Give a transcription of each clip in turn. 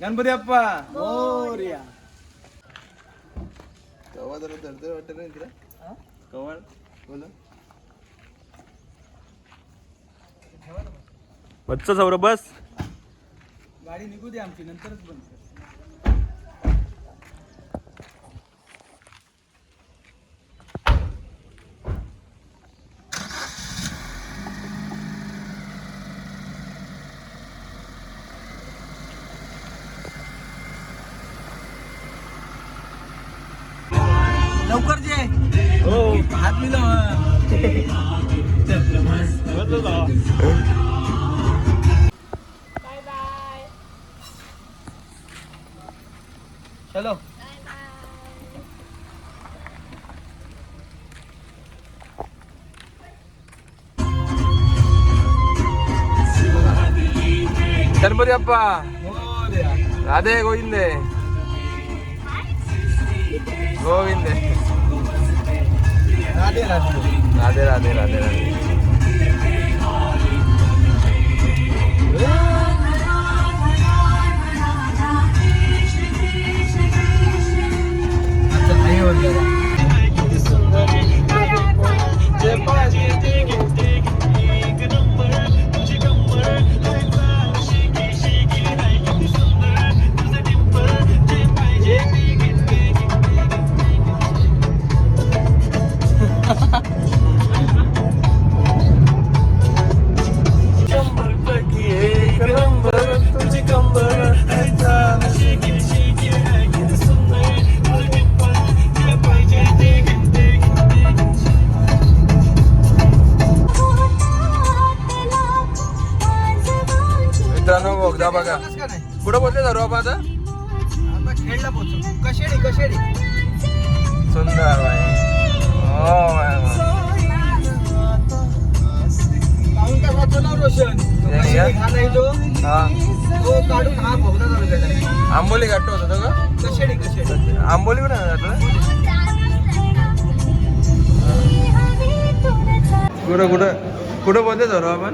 गणपती बाप्पा मोरया. कवा जरा धरते वाटत नाही तुला कवा बोल बच्चा सौरभ बस. गाडी निघू दे आमची नंतरच बंद कर. लवकर जे हो हात मिळव. Bye bye. चलो गणपती बाप्पा मोरया. राधे गोविंदे गोविंदे. राधे राधे. राधे राधे राधे राधे. अच्छा नाही होत जरा. मित्रांनो बोगदा बघा. कुठं बोलते सर्व आपण आता आता खेळला पोचू. कशेडी कशेडी. सुंदर बाई. हो बाई. पाहून काय वाचतो ना रोशन. हे कशेडी का? घाला येतो हा तो काढून हा भोगदा चालू केला. आंबोली घाट होता तो का? कशेडी कशेडी. आंबोली पण आहे ना कुठं कुठं कुठं बोलते सर्व आपण.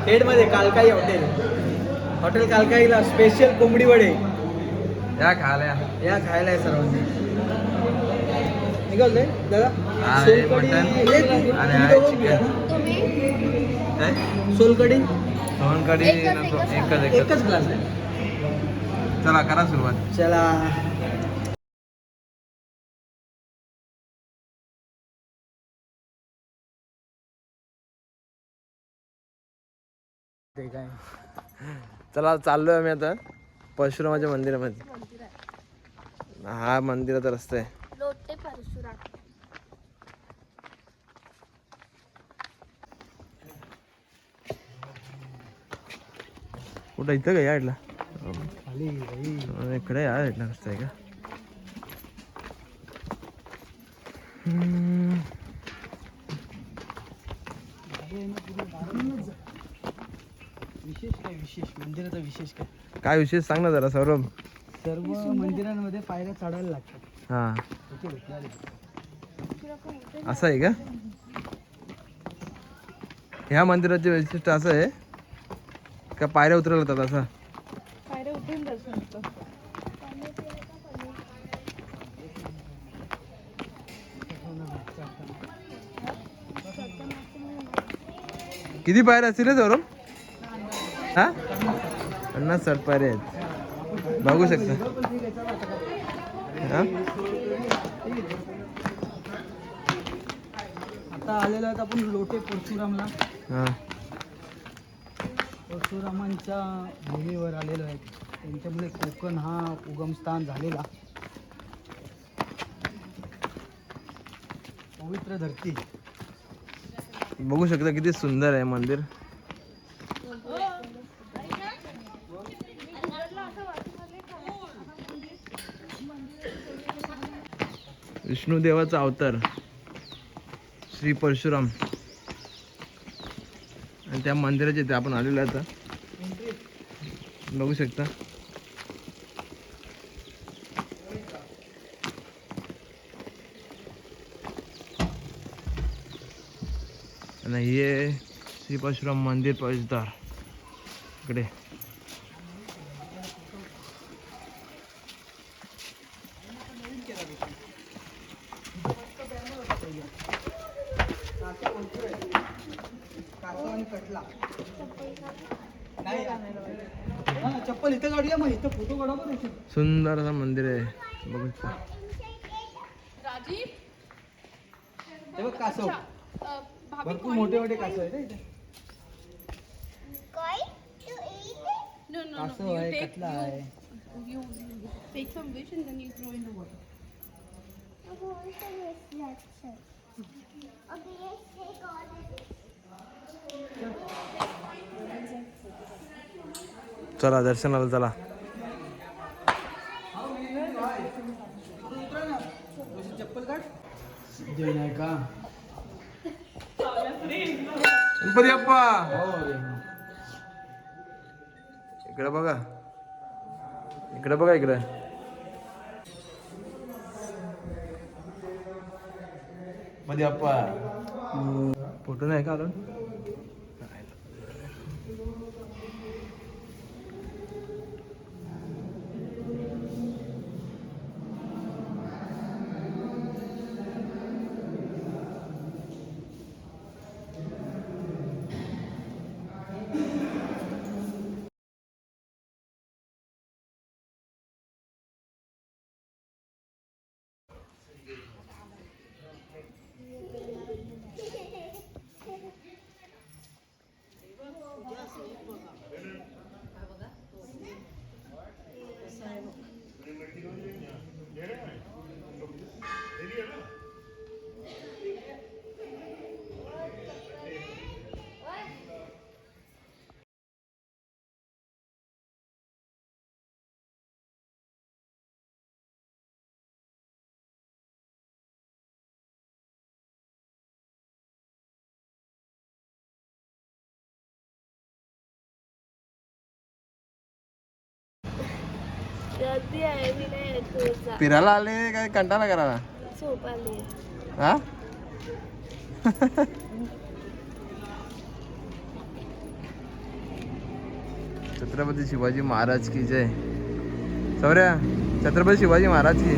हेड मध्ये कालकाई हॉटेल. हॉटेल कालकाईला स्पेशल कोंबडी वडे या खायला या खायला आहे सर्वांनी. निघाल दादा. हा, सोलकढी मटण एक. आणि तुम्ही आहे दोघं चिकन. घ्या. काय सोलकढी सोनकढी नको एकच एकच. एकच ग्लास आहे. चला करा सुरुवात. चला ते काय चला चाललोय आम्ही आता परशुरामाच्या मंदिरामध्ये. हा मंदिराचा रस्ता आहे. लोटे परशुराम. कुठं इथं का या साईडला. खाली बाई. इकडे या साईडला रस्ता आहे का. विशेष काय विशेष मंदिराचा विशेष काय. काय विशेष सांग ना जरा सौरभ. सर्व मंदिरांमध्ये पायऱ्या चढायला लागतात. हा इथे भेटणारे. असं आहे का. ह्या मंदिराचे वैशिष्ट्य असं आहे का पायऱ्या उतरायला लागतात असं. पायऱ्या उतरून दर्शन होतं. किती पायऱ्या असतील रे सौरभ. हा 50-60 पायऱ्या आहेत बघू शकता. हा आता आलेलो आहेत आपण लोटे परशुरामला. हा परशुरामांच्या भूमीवर आलेलो आहे. त्यांच्यामुळे कोकण हा उगमस्थान झालेला पवित्र धरती. बघू शकता किती सुंदर आहे मंदिर. विष्णुदेवाचा अवतार श्री परशुराम आणि त्या मंदिराच्या इथे आपण आलेलो आहे आता. बघू शकता. आणि हे श्री परशुराम मंदिर प्रवेशद्वार इकडे. कटला नाही हा, चप्पल इथं काढूया मग इथं फोटो काढा बरं इथे. सुंदर असं मंदिर आहे बघू शकता. राजीव हे बघ कासव भाभी भरपूर मोठे मोठे कासव आहे रे इथे. No, no, no. कासव You आहे take, कटला आहे you take some fish and then you throw in the water. चला दर्शनाला चला. चप्पल काढ दे नाही का गणपती बाप्पा. इकडे बघा इकडे बघा इकडे. गणपती बाप्पा. फोटो नाही का अजून. गर्दी आहे मी नाही येत. फिरायला आले काय कंटाळा करायला. झोप आली हा छत्रपती शिवाजी महाराज की जय. सौर्या छत्रपती शिवाजी महाराज की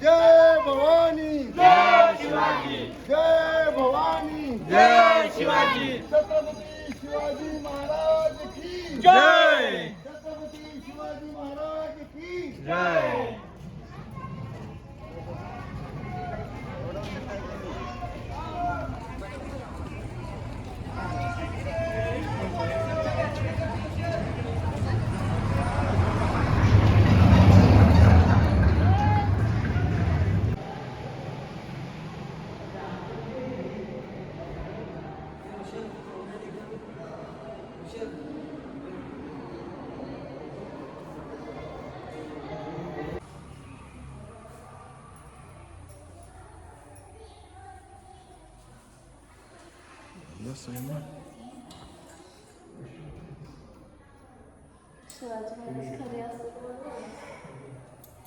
जय भवानी जय शिवाजी जय भवानी जय शिवाजी छत्रपती शिवाजी महाराज की जय. छत्रपती शिवाजी महाराज की जय.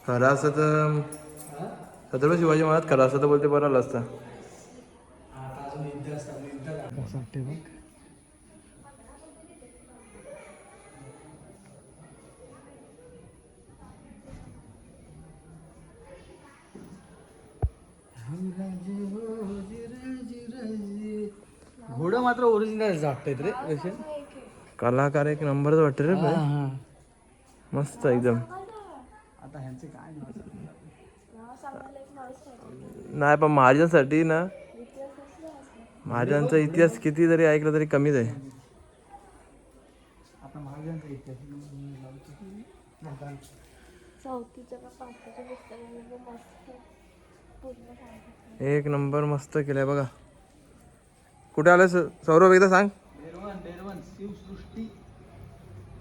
खरं असतं तर छत्रपती शिवाजी महाराज खरं असतं तर बोलते बरं आलं असतं. कसं वाटते बघ घोडं मात्र ओरिजिनल वाटत रे कसे कलाकार एक नंबरच वाटतं रे भाई. मस्त एकदम. आता ह्यांचे काय नाही पण महाराजांसाठी ना महाराजांचा इतिहास किती जरी ऐकला तरी कमीच आहे. आता महाराजांचा इतिहास चौथीच्या का पाचवीच्या पुस्तकामध्ये मस्त पूर्ण एक नंबर मस्त केलंय बघा. कुठे आलं सौरभ एकदा सांग. डेरवन शिवसृष्टी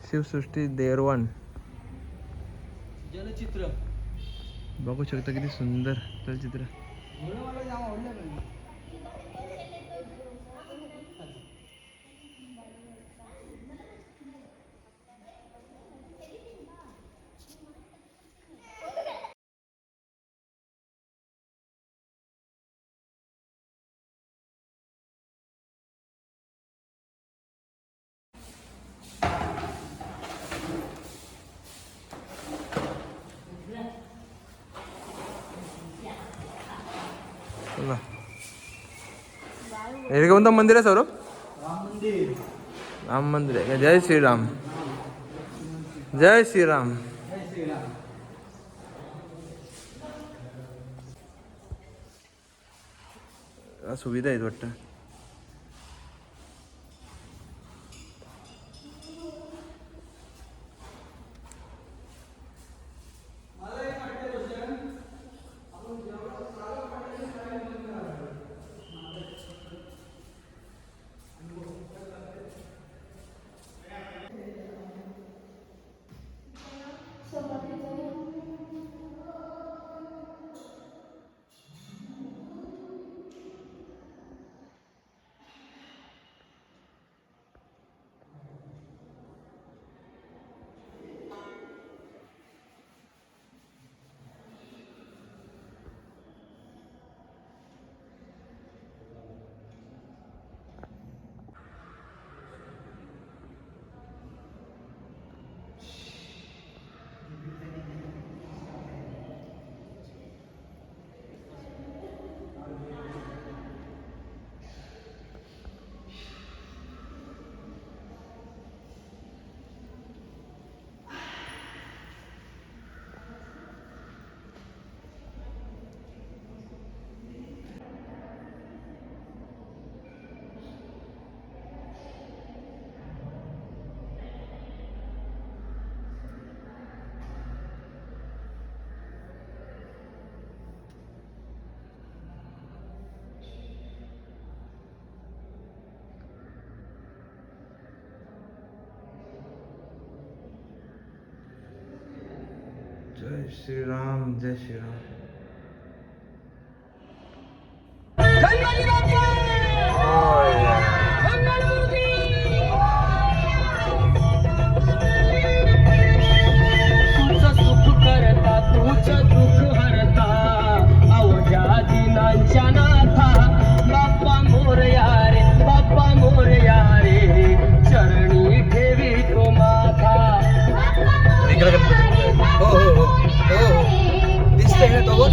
शिवसृष्टी देरवन. जलचित्र बघू शकता किती सुंदर चलचित्र. घोडं मला जाम आवडलं पाहिजे. चला. हे कोणतं मंदिर आहे सौरभ? राम मंदिर. राम मंदिर आहे का? जय श्रीराम. जय श्रीराम. जय श्रीराम. सुविधा आहेत वाटतं. जय श्रीराम. जय श्रीराम. तुझं सुख करता तुझं दुःख हरता अवघ्या दिनांच्या नाथा बाप्पा मोरया रे बाप्पा मोरया रे चरणी ठेवी तो माथा. हो हो हो हो हो दिसतंय ना तो बघ.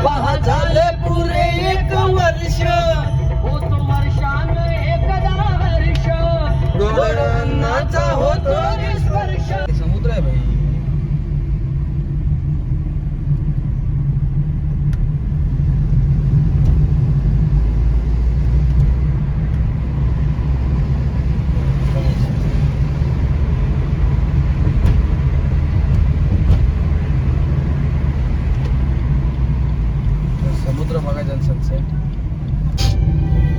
पहा झाले पुरे 1 वर्ष होतो वर्षान एकदा हर्ष डोळ्यांचा होतो रे स्पर्श. समुद्र आहे भाई. समुद्र बघायचा सनसेट.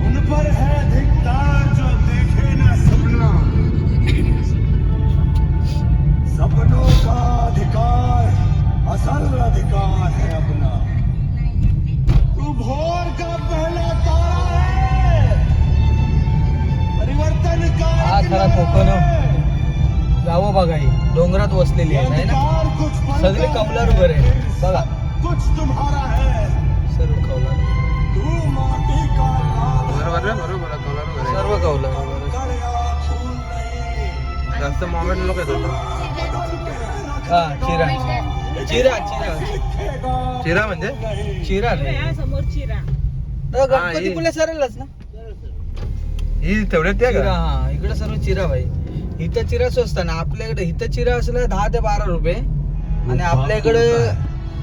उन पर है धिक्कार जो देखे न सपना. सपनों का अधिकार असल अधिकार है अपना. तू भोर का पहला तारा है परिवर्तन का. हा खरा कोकण गावं बघा ही डोंगरात वसलेली आहे नाही ना. अंधकार कुछ सगळे कौलारू घर आहे बघा. कुछ तुम्हारा है. सर्व कौलारू. तू माटी का लाल बरोबर आहे, बरोबर आहे. कौलारू घर आहे. सर्व कौलारू. कर या फूल नहीं. जास्त मोमेंट लोक येतात. हा चिरा चिरा चिरा चिरा म्हणजे चिरा रे. हा, गणपतीपुळे सरळच ना. ही तेवढ्यात त्या चिरा का? हा इकडे सर्व चिरा भाई. इथं चिरा स्वस्त ना. आपल्याकडे इथं चिरा असला 10 ते 12 रुपये आणि आपल्याकडे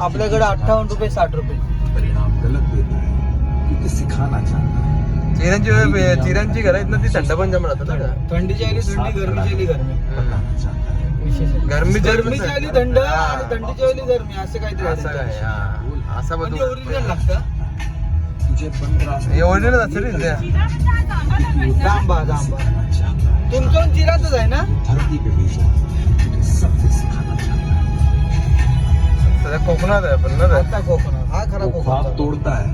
58 रुपये 60 रुपये. परिणाम गलत देता है क्योंकि सिखाना चाहता है. चिरांची घर आहेत ना ती थंड पण जम राहतात ना. थंडीच्या आली थंडी गरमीच्या आली गरमी. बताना चाहता है. विशेष आहे. गरमीच्या गरमीच्या आली थंड आणि थंडीच्या आली गरमी असं काहीतरी आहे असं काय त्यांच्यात. हा. असं म्हणजे बघ ओरिजिनल लागतं. तुझे 15 हे ओरिजिनल असतं रे त्या. जांबा तुमचं चिरातच आहे ना. धरती पे भेजा तुझे सब कुछ सिखाना चाहता है. सध्या कोकणात आहे पण ना ते. आता कोकणात हा खरा वो ख्वाब कोकणात. तोड़ता है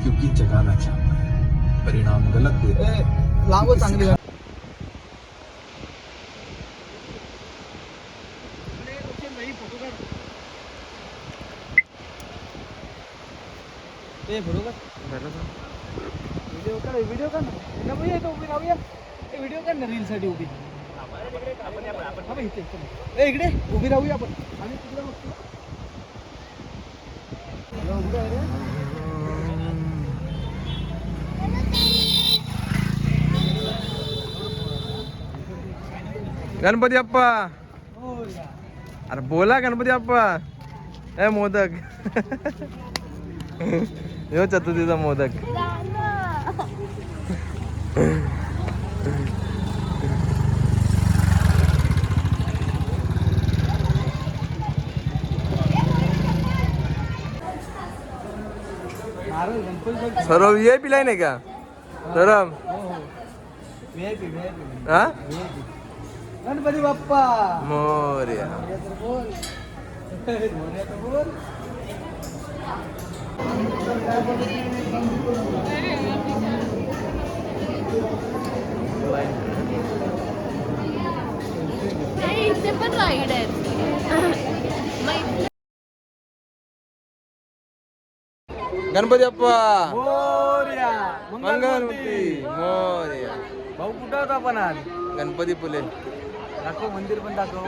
क्योंकि जगाना चाहता है. परिणाम गलत देता है. लांब चांगली गाडी. ए बरोबर व्हिडिओ काढ ना भैया इथं उभी राहूया व्हिडिओ काढ ना रील साठी उभी हा बाई, इथे इकडे उभी राहूया आपण आणि तिकडे बघतो हॅलो, उभी राहा रे. गणपती बाप्पा. हो या. अरे बोला गणपती बाप्पा. ए मोदक. यो चतुर्थीचा मोदक. नारळ गणपती सर्व VIP लाईन आहे का सर्व? VIP हा गणपती बाप्पा मोरया. बोल बोल. नाही इथे पण राईड आहेत गणपती बाप्पा मोरया. मंगलमूर्ती मोरया. भाऊ कुठं होता आपण आज? गणपती फुले. दाखव मंदिर पण दाखव.